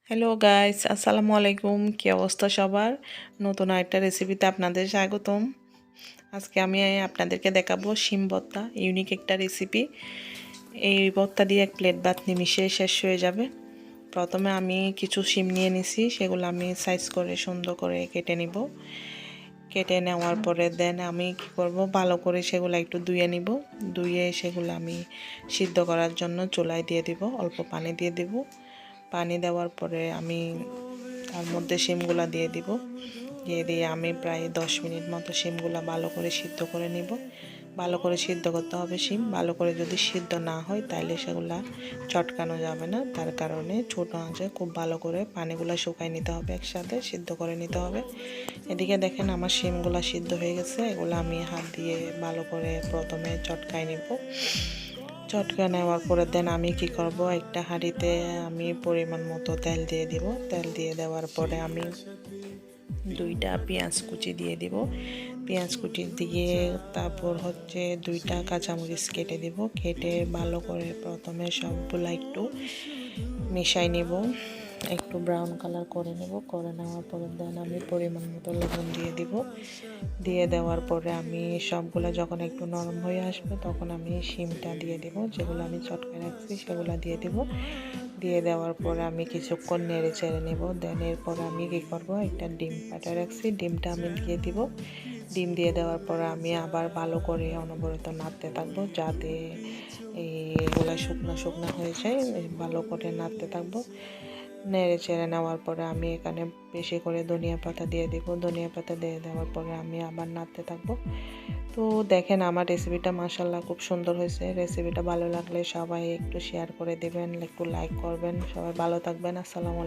Hello guys, আসসালামু আলাইকুম। কি অবস্থা সবার? নতুন আরেকটা রেসিপিতে আপনাদের স্বাগতম। আজকে আমি আপনাদেরকে দেখাবো শিম ভর্তা, ইউনিক একটা রেসিপি। এই ভর্তা দিয়ে এক প্লেট ভাত নিমিশে শেষ হয়ে যাবে। প্রথমে আমি কিছু শিম নিয়ে নিছি, সেগুলো আমি সাইজ করে সুন্দর করে কেটে নিব। কেটে নেওয়ার পরে দেন আমি কি করব, ভালো করে সেগুলো একটু ধুয়ে নিব। ধুয়ে সেগুলো আমি সিদ্ধ করার জন্য চুলায় দিয়ে দিব, অল্প পানি দিয়ে দিব। পানি দেওয়ার পরে আমি তার মধ্যে শিমগুলা দিয়ে দিব। দিয়ে আমি প্রায় 10 মিনিট মতো শিমগুলা ভালো করে সিদ্ধ করে নিব। ভালো করে সিদ্ধ করতে হবে শিম। ভালো করে যদি সিদ্ধ না হয় তাহলে সেগুলা চটকানো যাবে না, তার কারণে ছোটো আঁচে খুব ভালো করে পানিগুলো শুকাই নিতে হবে, একসাথে সিদ্ধ করে নিতে হবে। এদিকে দেখেন আমার শিমগুলা সিদ্ধ হয়ে গেছে। এগুলো আমি হাত দিয়ে ভালো করে প্রথমে চটকাই নিব। চটকা নেওয়ার পরে দেন আমি কি করব, একটা হাঁড়িতে আমি পরিমাণ মতো তেল দিয়ে দিব। তেল দিয়ে দেওয়ার পরে আমি 2টা পেঁয়াজ কুচি দিয়ে দিব। পেঁয়াজ কুচি দিয়ে তারপর হচ্ছে 2টা কাঁচামরিচ কেটে দিব। কেটে ভালো করে প্রথমে সবগুলা একটু মিশাই নিব, একটু ব্রাউন কালার করে নেব। করে নেওয়ার পরে দেন আমি পরিমাণ মতো লবণ দিয়ে দিব। দিয়ে দেওয়ার পরে আমি সবগুলো যখন একটু নরম হয়ে আসবে তখন আমি শিমটা দিয়ে দেব, যেগুলো আমি চটকে রাখছি সেগুলো দিয়ে দেব। দিয়ে দেওয়ার পরে আমি কিছুক্ষণ নেড়ে চেড়ে নেব। দেন এরপর আমি কী করব, একটা ডিম ফাটা রাখছি, ডিমটা আমি দিয়ে দিব। ডিম দিয়ে দেওয়ার পরে আমি আবার ভালো করে অনবরত নাড়তে থাকবো, যাতে এইগুলো শুকনো শুকনো হয়ে যায়। ভালো করে নাড়তে থাকবো। নেড়ে চেড়ে নেওয়ার পরে আমি এখানে বেশি করে ধনিয়া পাতা দিয়ে দিব। ধনিয়া পাতা দিয়ে দেওয়ার পরে আমি আবার নাড়তে থাকবো। তো দেখেন আমার রেসিপিটা মাশাআল্লাহ খুব সুন্দর হয়েছে। রেসিপিটা ভালো লাগলে সবাই একটু শেয়ার করে দেবেন, একটু লাইক করবেন। সবাই ভালো থাকবেন। আসসালামু আলাইকুম।